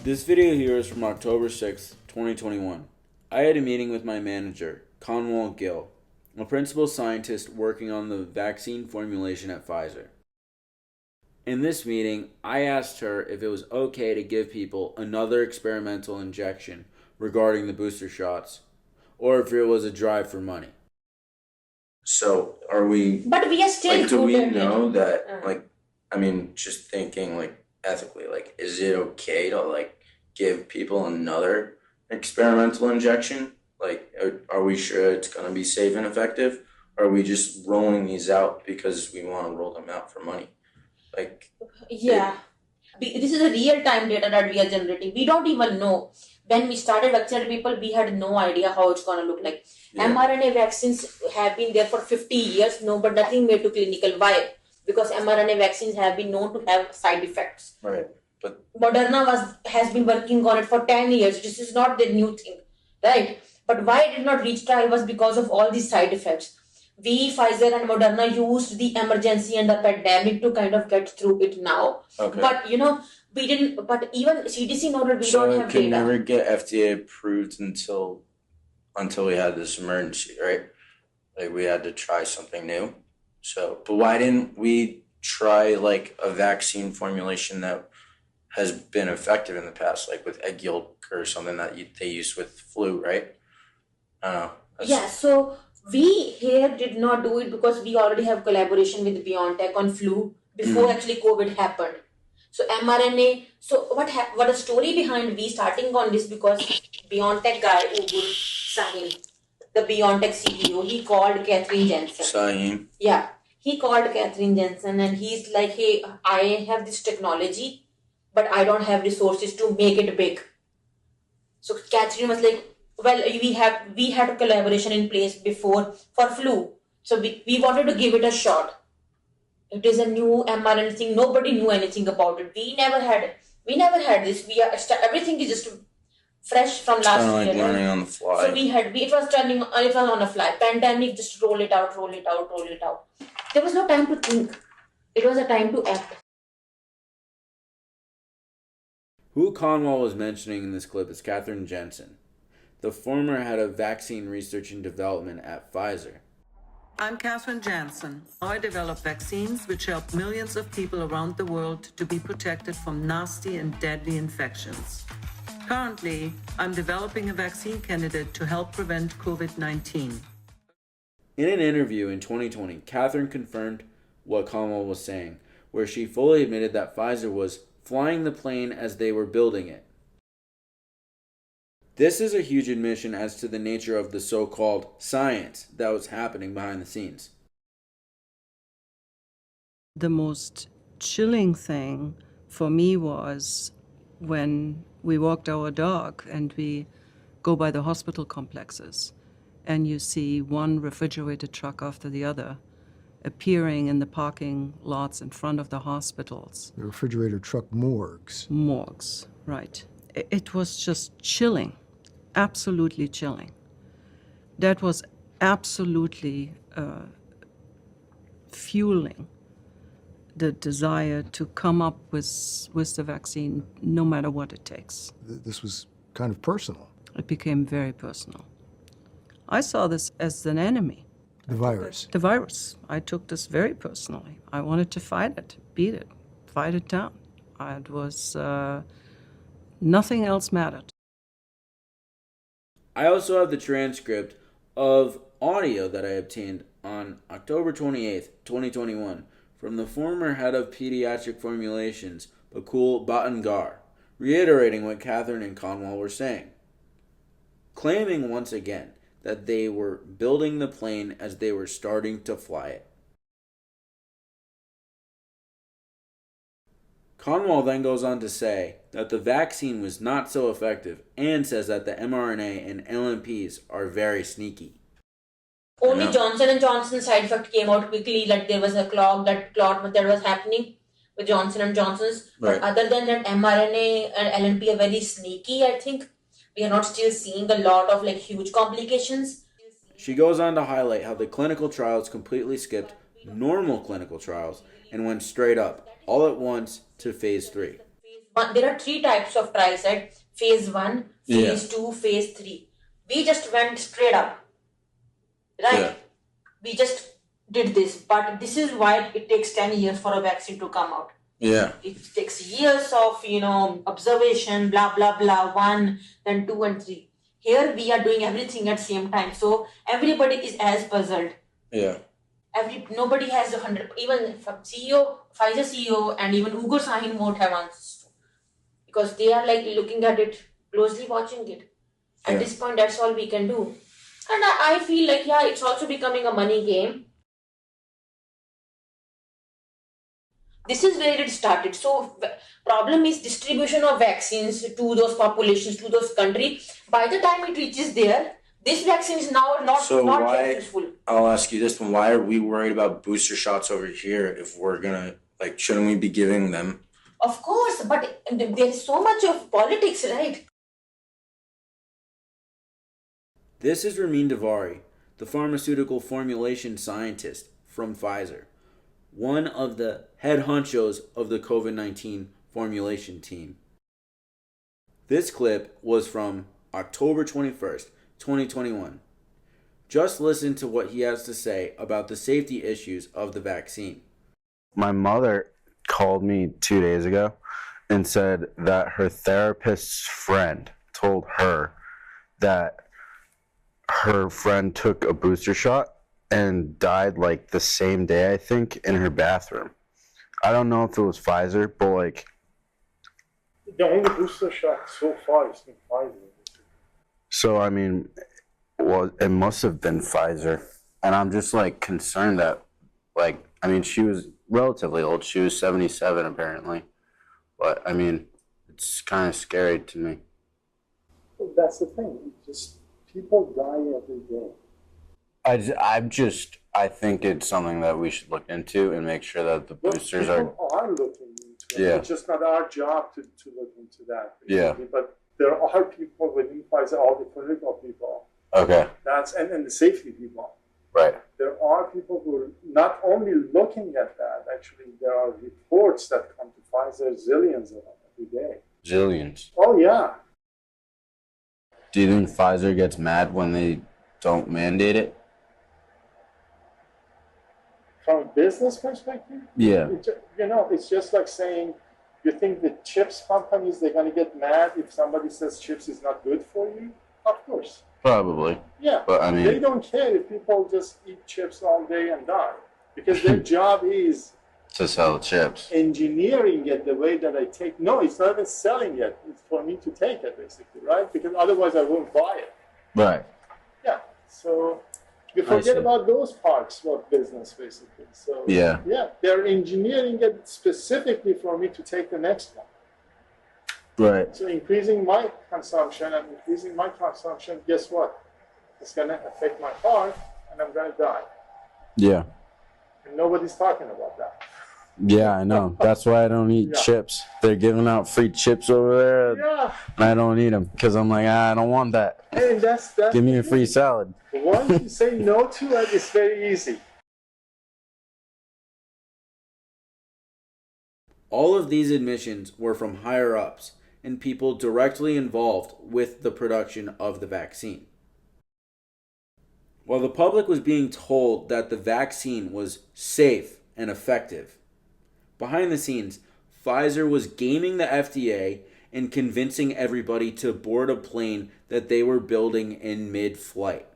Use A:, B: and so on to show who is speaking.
A: This video here is from October 6th, 2021. I had a meeting with my manager, Conwall Gill, a principal scientist working on the vaccine formulation at Pfizer. In this meeting, I asked her if it was okay to give people another experimental injection regarding the booster shots, or if it was a drive for money.
B: So are we,
C: But we are still
B: do we
C: good at
B: know
C: it.
B: that, just thinking, ethically, is it okay to, give people another experimental injection? Are we sure it's going to be safe and effective? Or are we just rolling these out because we want to roll them out for money?
C: Yeah. This is a real time data that we are generating. We don't even know. When we started vaccinating people, we had no idea how it's going to look like.
B: Yeah.
C: mRNA vaccines have been there for 50 years, no, but nothing made to clinical. Why? Because mRNA vaccines have been known to have side effects.
B: Right. But
C: Moderna has been working on it for 10 years. This is not the new thing, right? But why it did not reach trial was because of all these side effects. We, Pfizer and Moderna, used the emergency and the pandemic to kind of get through it now.
B: okay.
C: But we didn't. But even CDC noted we
B: So
C: don't
B: it
C: have
B: could
C: data.
B: never get FDA approved until we had this emergency, right? We had to try something new. So, but why didn't we try a vaccine formulation that has been effective in the past, with egg yolk or something that they used with flu, right? I don't know.
C: Yeah, so we here did not do it because we already have collaboration with BioNTech on flu before actually COVID happened. So mRNA. So what the story behind we starting on this, because BioNTech guy Ugur Sahin, the BioNTech CEO, he called Catherine Jensen.
B: Sahin.
C: Yeah, he called Catherine Jensen and he's like, hey, I have this technology, but I don't have resources to make it big. So Catherine was like, well, we had a collaboration in place before for flu. So we wanted to give it a shot. It is a new mRNA thing. Nobody knew anything about it. We never had this. Everything is just fresh from last
B: Kind of
C: year.
B: learning on the fly.
C: So it was on a fly. Pandemic, just roll it out. There was no time to think. It was a time to act.
A: Who Conwall was mentioning in this clip is Catherine Jensen, the former head of vaccine research and development at Pfizer.
D: I'm Catherine Jansen. I develop vaccines which help millions of people around the world to be protected from nasty and deadly infections. Currently, I'm developing a vaccine candidate to help prevent COVID-19.
A: In an interview in 2020, Catherine confirmed what Conwall was saying, where she fully admitted that Pfizer was flying the plane as they were building it. This is a huge admission as to the nature of the so-called science that was happening behind the scenes.
D: The most chilling thing for me was when we walked our dog and we go by the hospital complexes and you see one refrigerated truck after the other appearing in the parking lots in front of the hospitals.
E: The refrigerator truck morgues.
D: Morgues, right. It was just chilling, absolutely chilling. That was absolutely fueling the desire to come up with the vaccine no matter what it takes.
E: This was kind of personal.
D: It became very personal. I saw this as an enemy.
E: The virus.
D: The virus. I took this very personally. I wanted to fight it, beat it, fight it down. It was, nothing else mattered.
A: I also have the transcript of audio that I obtained on October 28th, 2021, from the former head of pediatric formulations, Bakul Bhattangare, reiterating what Catherine and Conwall were saying, claiming once again that they were building the plane as they were starting to fly it. Conwall then goes on to say that the vaccine was not so effective and says that the mRNA and LNPs are very sneaky.
C: Only Johnson & Johnson side effect came out quickly, like there was a clot that was happening with Johnson & Johnson's.
B: Right.
C: But other than that, mRNA and LNP are very sneaky, I think. We are not still seeing a lot of huge complications.
A: She goes on to highlight how the clinical trials completely skipped normal clinical trials and went straight up, all at once, to phase 3.
C: There are three types of trials, right? Phase 1,
B: Yeah.
C: phase 2, phase 3. We just went straight up, right?
B: Yeah.
C: We just did this, but this is why it takes 10 years for a vaccine to come out.
B: Yeah.
C: It takes years of, observation, blah, blah, blah, 1, then 2 and 3. Here we are doing everything at same time. So everybody is as puzzled.
B: Yeah.
C: Nobody has 100, even Pfizer CEO and even Ugo Sahin won't have answers. Because they are like looking at it, closely watching it. At
B: Yeah.
C: this point, that's all we can do. And I feel like, it's also becoming a money game. This is where it started. So problem is distribution of vaccines to those populations, to those countries. By the time it reaches there, this vaccine is now not
B: why?
C: yet useful.
B: I'll ask you this one: why are we worried about booster shots over here if we're gonna shouldn't we be giving them?
C: Of course, but there is so much of politics, right?
A: This is Ramin Davari, the pharmaceutical formulation scientist from Pfizer, one of the head honchos of the COVID-19 formulation team. This clip was from October 21st, 2021. Just listen to what he has to say about the safety issues of the vaccine.
F: My mother called me 2 days ago and said that her therapist's friend told her that her friend took a booster shot and died the same day, I think, in her bathroom. I don't know if it was Pfizer, but
G: The only booster shot so far has been Pfizer.
F: so I mean, well, it must have been Pfizer. And I'm just concerned that I mean, she was relatively old. She was 77 apparently. But I mean, it's kind of scary to me.
G: Well, that's the thing. People die every day.
F: I think it's something that we should look into and make sure that the boosters are.
G: People are looking into it.
F: Yeah.
G: It's just not our job to look into that.
F: Yeah.
G: But there are people within Pfizer, all the political people.
F: Okay.
G: And the safety people.
F: Right.
G: There are people who are not only looking at that, actually, there are reports that come to Pfizer, zillions of them every day.
F: Zillions.
G: Oh, yeah.
F: Do you think Pfizer gets mad when they don't mandate it?
G: From a business perspective,
F: Yeah.
G: it's just like saying, you think the chips companies, they're going to get mad if somebody says chips is not good for you? Of course.
F: Probably.
G: Yeah.
F: But I
G: They
F: mean,
G: don't care if people just eat chips all day and die. Because their job is
F: to sell chips.
G: engineering it the way that I take. No, it's not even selling it. It's for me to take it, basically, right? Because otherwise I won't buy it.
F: Right.
G: Yeah. So you
F: I
G: forget
F: see.
G: about those parts of business, basically. So
F: Yeah.
G: they're engineering it specifically for me to take the next one.
F: Right.
G: So increasing my consumption and increasing my consumption, guess what? It's going to affect my heart and I'm going to die.
F: Yeah.
G: And nobody's talking about that.
F: Yeah, I know. That's why I don't eat
G: Yeah.
F: chips. They're giving out free chips over there,
G: Yeah.
F: and I don't eat them because I'm like, I don't want that.
G: And that's
F: Give me a free salad.
G: Once you say no to it, it's very easy.
A: All of these admissions were from higher ups and people directly involved with the production of the vaccine. While the public was being told that the vaccine was safe and effective, behind the scenes, Pfizer was gaming the FDA and convincing everybody to board a plane that they were building in mid-flight.